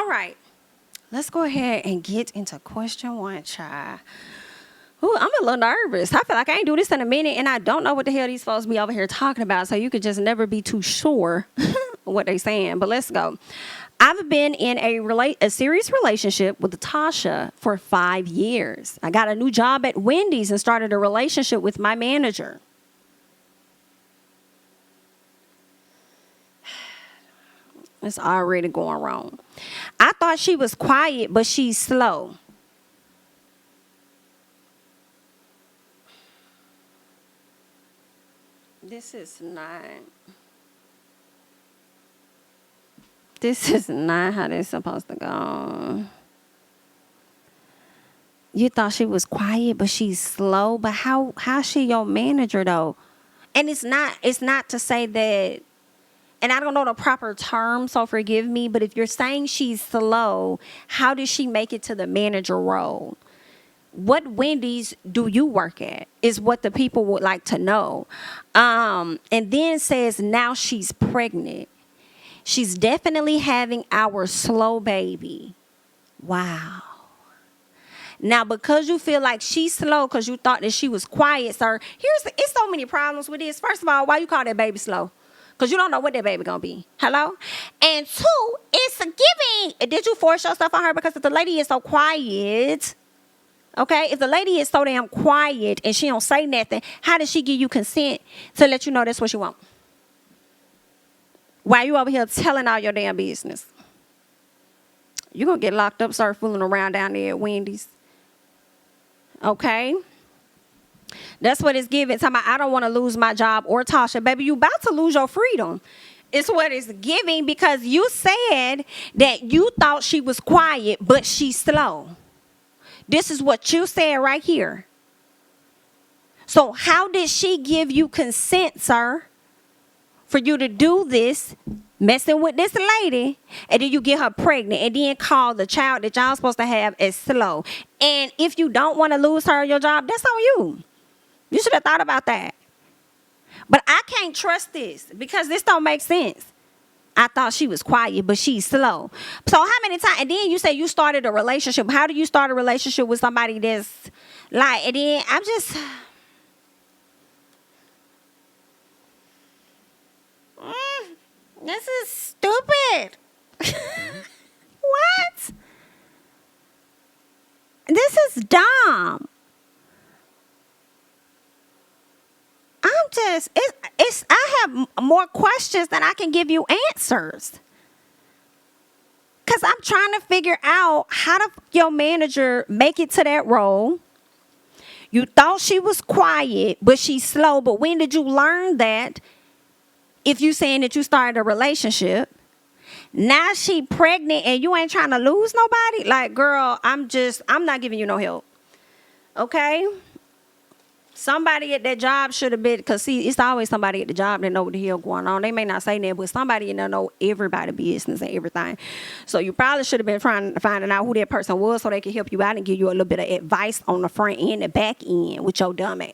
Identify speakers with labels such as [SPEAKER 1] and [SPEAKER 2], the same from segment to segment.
[SPEAKER 1] All right. Let's go ahead and get into question 1, child. Ooh, I'm a little nervous. I feel like I ain't do this in a minute, and I don't know what the hell these folks be over here talking about, so you could just never be too sure what they saying. But let's go. I've been in a serious relationship with Tasha for 5 years. I got a new job at Wendy's and started a relationship with my manager. It's already going wrong. I thought she was quiet, but she's slow. This is not how this supposed to go. You thought she was quiet, but she's slow. But how's she your manager though? And it's not to say that, and I don't know the proper term, so forgive me, but if you're saying she's slow, how did she make it to the manager role? What Wendy's do you work at is what the people would like to know. And then says now she's pregnant. She's definitely having our slow baby. Wow. Now, because you feel like she's slow because you thought that she was quiet, sir, it's so many problems with this. First of all, why you call that baby slow? Because you don't know what that baby going to be. Hello? And 2, it's a giving. Did you force yourself on her? Because if the lady is so quiet, okay, if the lady is so damn quiet and she don't say nothing, how does she give you consent to let you know that's what you want? Why you over here telling all your damn business? You're going to get locked up, start fooling around down there at Wendy's. Okay? That's what it's giving. Talking about, I don't want to lose my job or Tasha. Baby, you about to lose your freedom. It's what it's giving because you said that you thought she was quiet, but she's slow. This is what you said right here. So how did she give you consent, sir, for you to do this, messing with this lady, and then you get her pregnant and then call the child that y'all supposed to have as slow? And if you don't want to lose her your job, that's on you. You should have thought about that. But I can't trust this because this don't make sense. I thought she was quiet, but she's slow. So how many times? And then you say you started a relationship. How do you start a relationship with somebody that's like, and then I'm just... this is stupid. What? This is dumb. I have more questions than I can give you answers. Because I'm trying to figure out how did your manager make it to that role? You thought she was quiet, but she's slow. But when did you learn that? If you saying that you started a relationship, now she pregnant and you ain't trying to lose nobody? Like, girl, I'm not giving you no help. Okay? Somebody at that job should have been, because see, it's always somebody at the job that know what the hell going on. They may not say that, but somebody in there know everybody's business and everything. So you probably should have been finding out who that person was so they could help you out and give you a little bit of advice on the front end and back end with your dumb ass.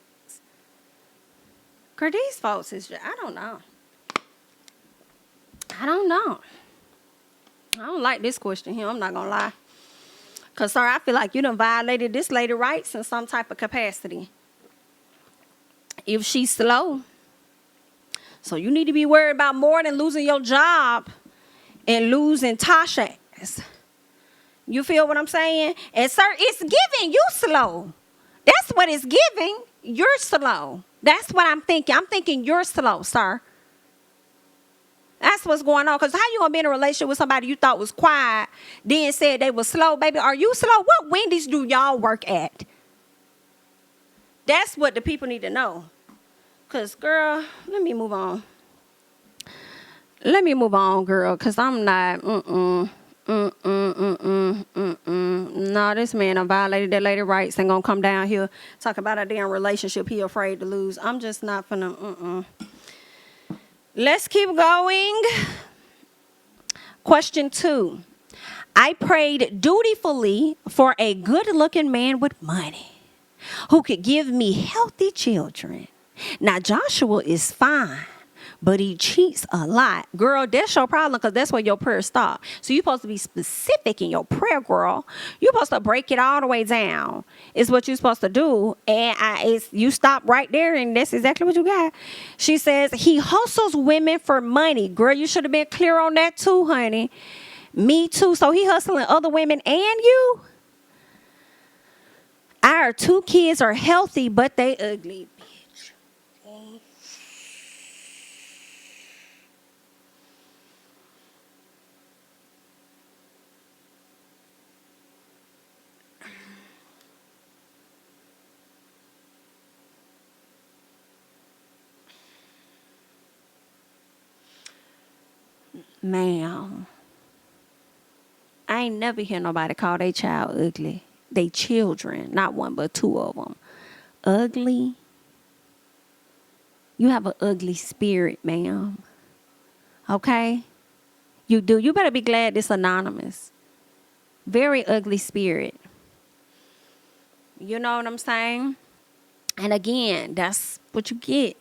[SPEAKER 1] Girl, these folks is just, I don't know. I don't like this question here. I'm not going to lie. Because, sir, I feel like you done violated this lady's rights in some type of capacity. If she's slow. So you need to be worried about more than losing your job and losing Tasha. You feel what I'm saying? And, sir, it's giving you slow. That's what it's giving. You're slow. That's what I'm thinking. I'm thinking you're slow, sir. That's what's going on. Because how you going to be in a relationship with somebody you thought was quiet, then said they were slow? Baby, are you slow? What Wendy's do y'all work at? That's what the people need to know. Because, girl, let me move on. Girl, because I'm not, No, this man done violated that lady rights and gonna come down here talk about a damn relationship he afraid to lose. I'm just not finna, Let's keep going. Question 2. I prayed dutifully for a good-looking man with money who could give me healthy children. Now, Joshua is fine, but he cheats a lot. Girl, that's your problem because that's where your prayers stop. So you're supposed to be specific in your prayer, girl. You're supposed to break it all the way down. It's what you're supposed to do. And you stop right there, and that's exactly what you got. She says, he hustles women for money. Girl, you should have been clear on that too, honey. Me too. So he hustling other women and you? Our 2 kids are healthy, but they ugly, bitch. Okay. Ma'am, I ain't never hear nobody call their child ugly. They children, not one but 2 of them. Ugly? You have an ugly spirit, ma'am. Okay? You do. You better be glad this anonymous. Very ugly spirit. You know what I'm saying? And again, that's what you get.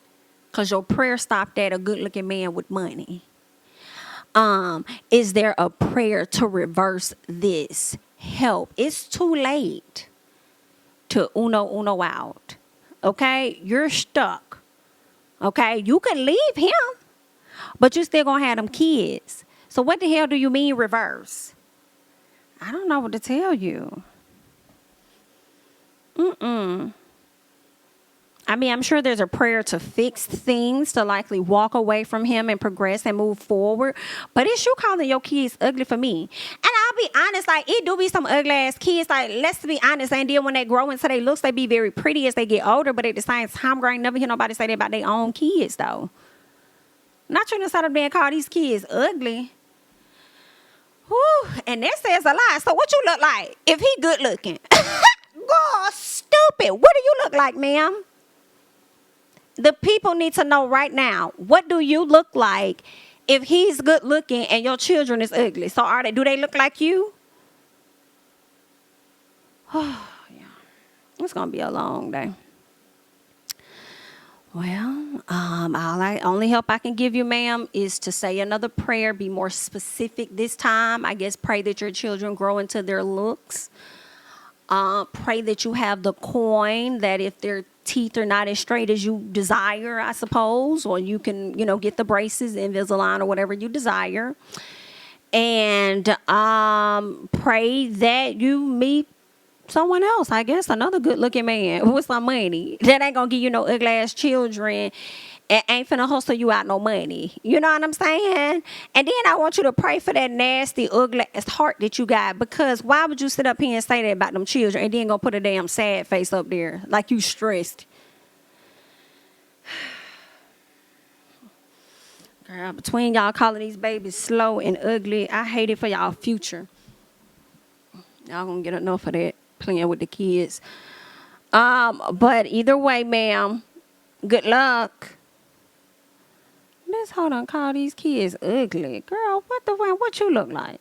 [SPEAKER 1] Because your prayer stopped at a good-looking man with money. Is there a prayer to reverse this? Help. It's too late to uno out. Okay? You're stuck. Okay? You can leave him, but you still gonna have them kids. So what the hell do you mean reverse? I don't know what to tell you. I mean, I'm sure there's a prayer to fix things, to likely walk away from him and progress and move forward. But it's you calling your kids ugly for me. And I'll be honest, like, it do be some ugly ass kids. Like, let's be honest. And then when they grow into their looks, they be very pretty as they get older. But at the same time, girl, I ain't never hear nobody say that about their own kids, though. Not trying to start up there and call these kids ugly. Whew, and that says a lot. So what you look like if he good looking? Girl, stupid. What do you look like, ma'am? The people need to know right now, what do you look like if he's good looking and your children is ugly? So do they look like you? Oh, yeah. It's going to be a long day. Well, only help I can give you, ma'am, is to say another prayer. Be more specific this time. I guess pray that your children grow into their looks. Pray that you have the coin, that if their teeth are not as straight as you desire, I suppose, or you can, get the braces, Invisalign, or whatever you desire. And pray that you meet someone else, I guess, another good-looking man with some money that ain't gonna give you no ugly-ass children and ain't finna hustle you out no money. You know what I'm saying? And then I want you to pray for that nasty, ugly-ass heart that you got, because why would you sit up here and say that about them children and then go put a damn sad face up there like you stressed? Girl, between y'all calling these babies slow and ugly, I hate it for y'all future. Y'all gonna get enough of that playing with the kids. But either way, ma'am, good luck. Let's hold on, call these kids ugly. Girl, what you look like?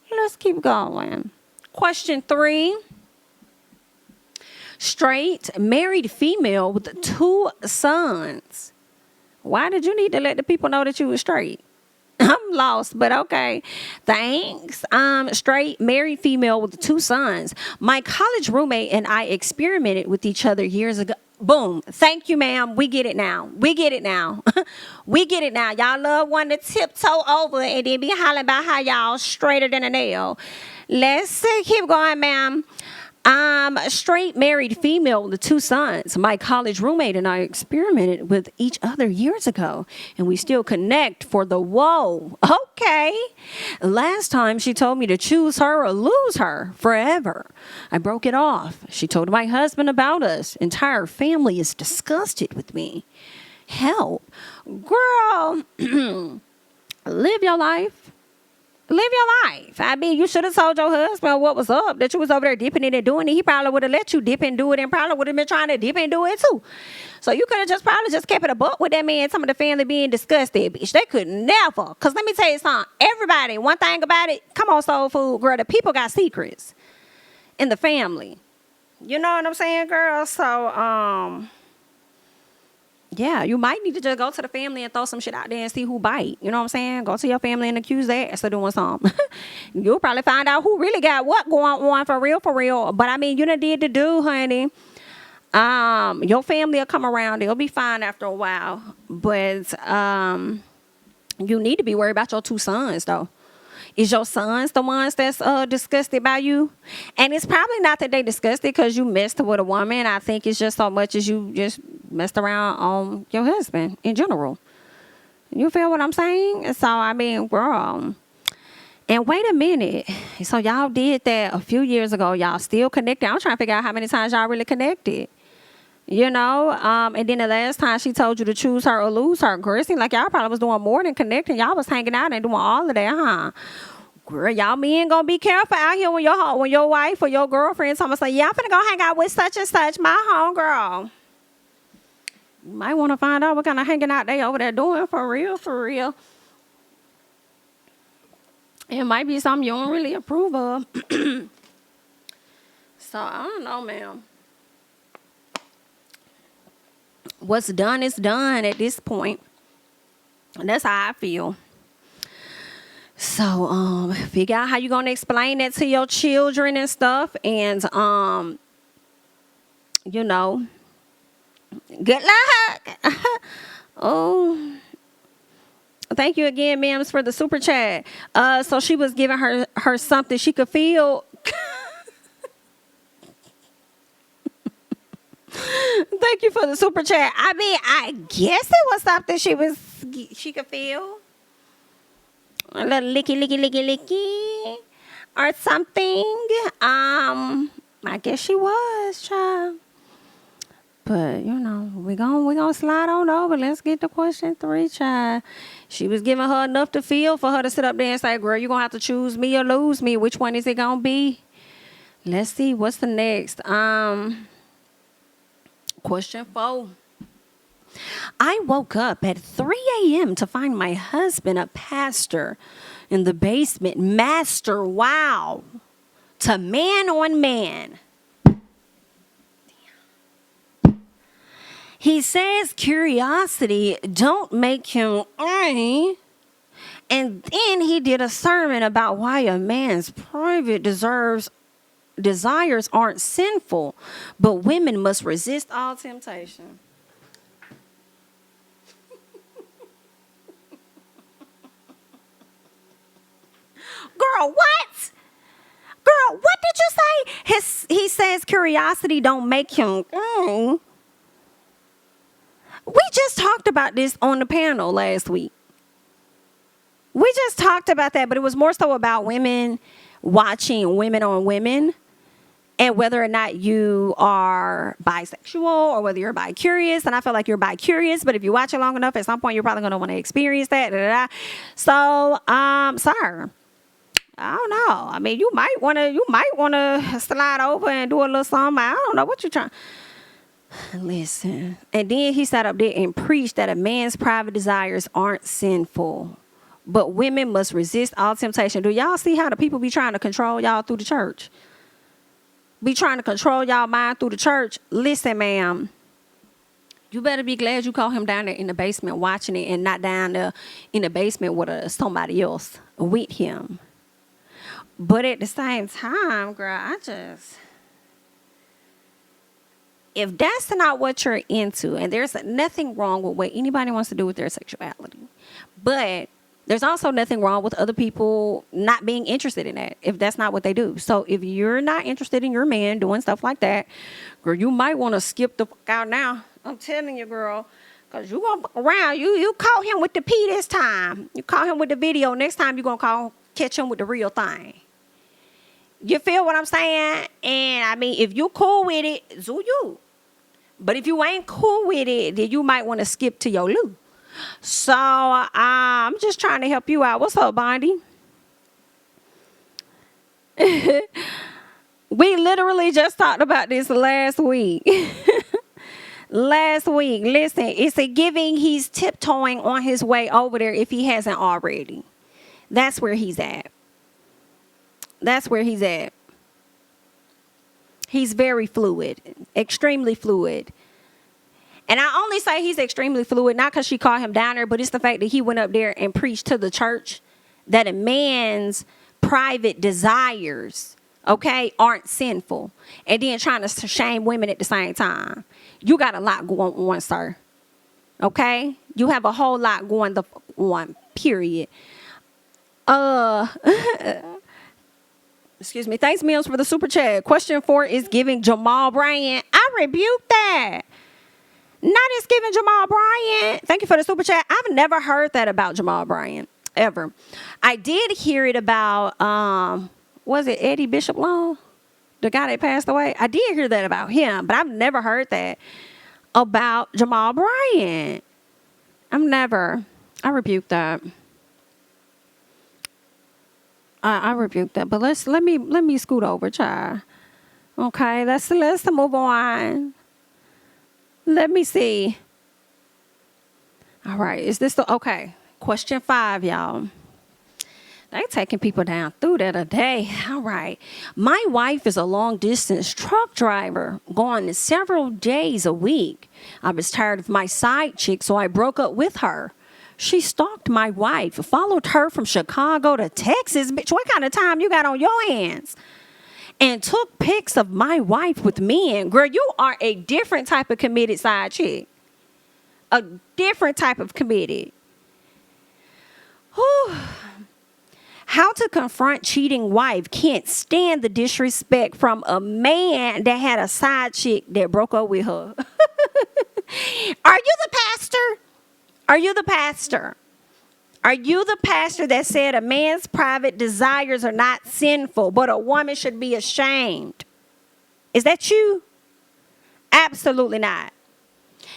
[SPEAKER 1] Let's keep going. Question 3. Straight, married female with 2 sons. Why did you need to let the people know that you were straight? I'm lost, but okay. Thanks. Straight, married female with 2 sons. My college roommate and I experimented with each other years ago. Boom. Thank you, ma'am. We get it now. We get it now. We get it now. Y'all love one to tiptoe over and then be hollering about how y'all straighter than a nail. Let's keep going, ma'am. Straight, married female with 2 sons. My college roommate and I experimented with each other years ago, and we still connect for the whoa. Okay. Last time she told me to choose her or lose her forever. I broke it off. She told my husband about us. Entire family is disgusted with me. Help. Girl, live your life. Live your life. I mean, you should have told your husband what was up, that you was over there dipping it and doing it. He probably would have let you dip and do it and probably would have been trying to dip and do it too. So you could have probably kept it a buck with that man, some of the family being disgusted, bitch. They could never. Because let me tell you something. Everybody, one thing about it, come on, soul food, girl, the people got secrets in the family. You know what I'm saying, girl? So, Yeah, you might need to just go to the family and throw some shit out there and see who bite. You know what I'm saying? Go to your family and accuse their ass of doing something. You'll probably find out who really got what going on for real, for real. But I mean, you done did the do, honey. Your family will come around. They'll be fine after a while. But you need to be worried about your two sons, though. Is your sons the ones that's disgusted by you? And it's probably not that they disgusted because you messed with a woman. I think it's just so much as you just messed around on your husband in general. You feel what I'm saying? So, I mean, girl. And wait a minute. So, y'all did that a few years ago. Y'all still connected. I'm trying to figure out how many times y'all really connected. You know, and then the last time she told you to choose her or lose her, girl, it seemed like y'all probably was doing more than connecting. Y'all was hanging out and doing all of that, huh? Girl, y'all men gonna be careful out here when your wife or your girlfriend someone say, yeah, I'm finna go hang out with such and such, my homegirl. You might want to find out what kind of hanging out they over there doing for real, for real. It might be something you don't really approve of. So, I don't know, ma'am. What's done is done at this point. And that's how I feel. So, figure out how you're going to explain that to your children and stuff. And, you know, good luck. Oh, thank you again, ma'ams, for the super chat. So she was giving her something she could feel. Thank you for the super chat. I mean, I guess it was something she could feel. A little licky or something. I guess she was, child. But, you know, we gonna slide on over. Let's get to question 3, child. She was giving her enough to feel for her to sit up there and say, girl, you're gonna have to choose me or lose me. Which one is it gonna be? Let's see. What's the next? Question 4. I woke up at 3 a.m. to find my husband, a pastor, in the basement. Master, wow. To man on man. He says curiosity don't make him and then he did a sermon about why a man's private desires aren't sinful, but women must resist all temptation. Girl, what? Girl, what did you say? He says curiosity don't make him. We just talked about this on the panel last week. We just talked about that, but it was more so about women watching women on women and whether or not you are bisexual or whether you're bi-curious. And I feel like you're bi-curious, but if you watch it long enough, at some point you're probably going to want to experience that. So, sir, I don't know. I mean, you might want to slide over and do a little something. I don't know what you're trying. Listen. And then he sat up there and preached that a man's private desires aren't sinful, but women must resist all temptation. Do y'all see how the people be trying to control y'all through the church? Be trying to control y'all mind through the church? Listen, ma'am. You better be glad you caught him down there in the basement watching it and not down there in the basement with somebody else with him. But at the same time, girl, if that's not what you're into, and there's nothing wrong with what anybody wants to do with their sexuality, but there's also nothing wrong with other people not being interested in that if that's not what they do. So if you're not interested in your man doing stuff like that, girl, you might want to skip the fuck out now. I'm telling you, girl, because you going to fuck around. You caught him with the P this time. You caught him with the video. Next time you're going to catch him with the real thing. You feel what I'm saying? And I mean, if you cool with it, do you. But if you ain't cool with it, then you might want to skip to your loo. So I'm just trying to help you out. What's up, Bondi? We literally just talked about this last week. Last week. Listen, it's a giving he's tiptoeing on his way over there if he hasn't already. That's where he's at. That's where he's at. He's very fluid, extremely fluid. And I only say he's extremely fluid, not because she called him down there, but it's the fact that he went up there and preached to the church that a man's private desires, okay, aren't sinful. And then trying to shame women at the same time. You got a lot going on, sir. Okay? You have a whole lot going on, period. Excuse me. Thanks, Mills, for the super chat. Question 4 is giving Jamal Bryant. I rebuke that. Not as giving Jamal Bryant. Thank you for the super chat. I've never heard that about Jamal Bryant, ever. I did hear it about, was it Eddie Bishop Long? The guy that passed away? I did hear that about him, but I've never heard that about Jamal Bryant. I rebuke that. I rebuke that. But let me scoot over, child. Okay, let's move on. Let me see. All right, is this okay? Question 5, y'all. They taking people down through that today. All right. My wife is a long-distance truck driver, going several days a week. I was tired of my side chick, so I broke up with her. She stalked my wife, followed her from Chicago to Texas. Bitch, what kind of time you got on your hands? And took pics of my wife with men. Girl, you are a different type of committed side chick. A different type of committed. Whew. How to confront cheating wife. Can't stand the disrespect from a man that had a side chick that broke up with her. Are you the pastor? Are you the pastor? Are you the pastor that said a man's private desires are not sinful, but a woman should be ashamed? Is that you? Absolutely not.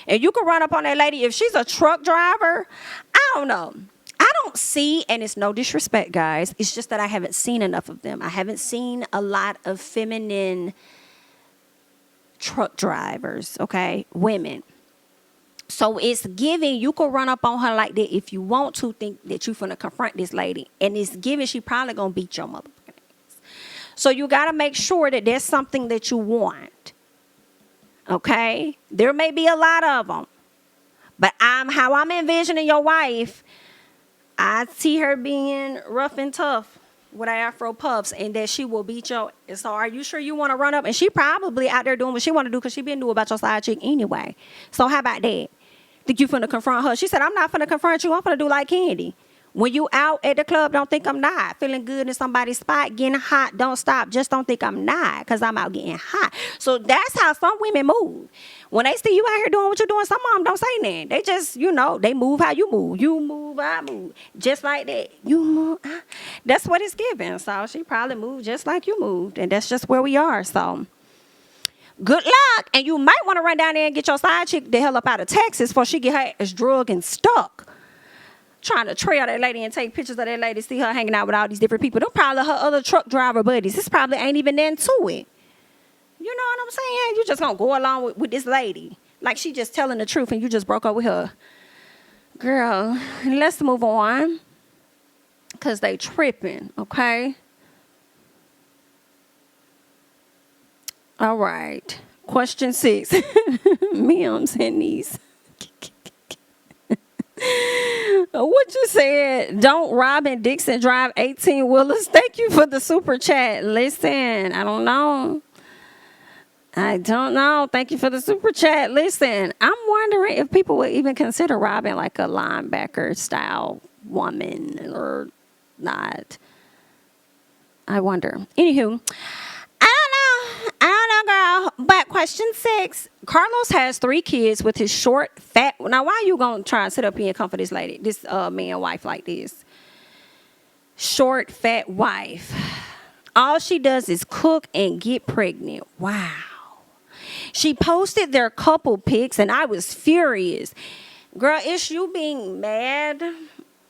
[SPEAKER 1] And you can run up on that lady if she's a truck driver. I don't know. I don't see, and it's no disrespect, guys. It's just that I haven't seen enough of them. I haven't seen a lot of feminine truck drivers, okay? Women. So it's giving, you can run up on her like that if you want to, think that you're finna confront this lady. And it's giving she probably gonna beat your motherfucking ass. So you gotta make sure that there's something that you want. Okay? There may be a lot of them. But how I'm envisioning your wife, I see her being rough and tough with Afro puffs, and that she will beat your. So are you sure you want to run up? And she probably out there doing what she want to do because she been doing about your side chick anyway. So how about that? Think you finna confront her? She said, I'm not finna confront you. I'm finna do like Candy. When you out at the club, don't think I'm not. Feeling good in somebody's spot, getting hot, don't stop. Just don't think I'm not, because I'm out getting hot. So that's how some women move. When they see you out here doing what you're doing, some of them don't say nothing. They just, they move how you move. You move, I move. Just like that. You move. That's what it's giving. So she probably moved just like you moved. And that's just where we are. So good luck. And you might want to run down there and get your side chick the hell up out of Texas before she get her ass drugged and stuck. Trying to trail that lady and take pictures of that lady, see her hanging out with all these different people. Them probably her other truck driver buddies. This probably ain't even nothing to it. You know what I'm saying? You just gonna go along with this lady. Like she just telling the truth and you just broke up with her. Girl, let's move on. Because they tripping, okay? All right. Question 6. Mims and these. What you said? Don't Robin Dixon drive 18-wheelers? Thank you for the super chat. Listen, I don't know. Thank you for the super chat. Listen, I'm wondering if people would even consider Robin like a linebacker style woman or not. I wonder. Anywho, I don't know, girl. But question 6. Carlos has 3 kids with his short, fat. Now, why are you going to try and sit up here and comfort this lady, this man wife like this? Short, fat wife. All she does is cook and get pregnant. Wow. She posted their couple pics, and I was furious. Girl, is you being mad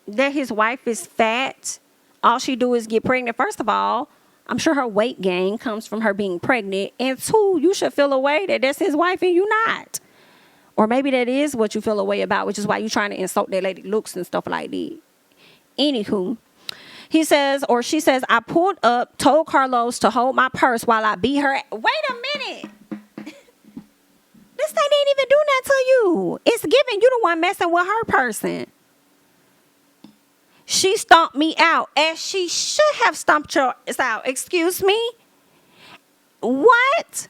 [SPEAKER 1] that his wife is fat? All she do is get pregnant. First of all, I'm sure her weight gain comes from her being pregnant. And 2, you should feel a way that that's his wife and you not. Or maybe that is what you feel a way about, which is why you're trying to insult that lady looks and stuff like that. Anywho, he says, or she says, I pulled up, told Carlos to hold my purse while I beat her. Wait a minute. this thing didn't even do nothing to you. It's giving you the one messing with her person. She stomped me out, as she should have stomped yours out. Excuse me? What?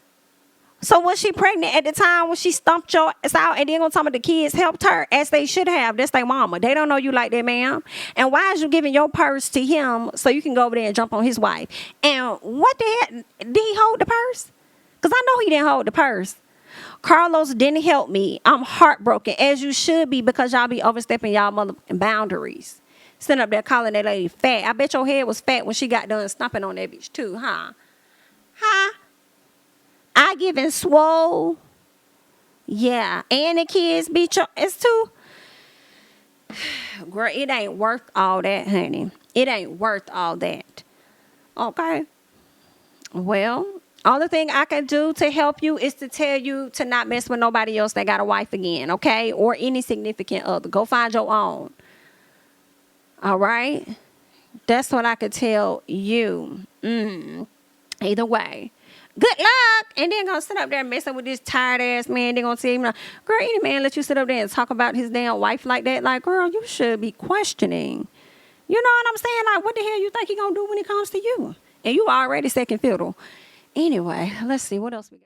[SPEAKER 1] So was she pregnant at the time when she stomped your ass out, and then on some of the kids helped her, as they should have? That's their mama. They don't know you like that, ma'am. And why is you giving your purse to him so you can go over there and jump on his wife? And what the heck? Did he hold the purse? Because I know he didn't hold the purse. Carlos didn't help me. I'm heartbroken, as you should be, because y'all be overstepping y'all motherfucking boundaries. Sitting up there calling that lady fat. I bet your head was fat when she got done stomping on that bitch too, huh? Huh? I giving swole. Yeah. And the kids beat your ass too. Girl, it ain't worth all that, honey. It ain't worth all that. Okay. Well, only thing I can do to help you is to tell you to not mess with nobody else that got a wife again, okay? Or any significant other. Go find your own. All right? That's what I could tell you. Either way. Good luck. And then gonna sit up there messing with this tired ass man. They're gonna tell him, girl, any man let you sit up there and talk about his damn wife like that. Like, girl, you should be questioning. You know what I'm saying? Like, what the hell you think he gonna do when it comes to you? And you already second fiddle. Anyway, let's see what else we got.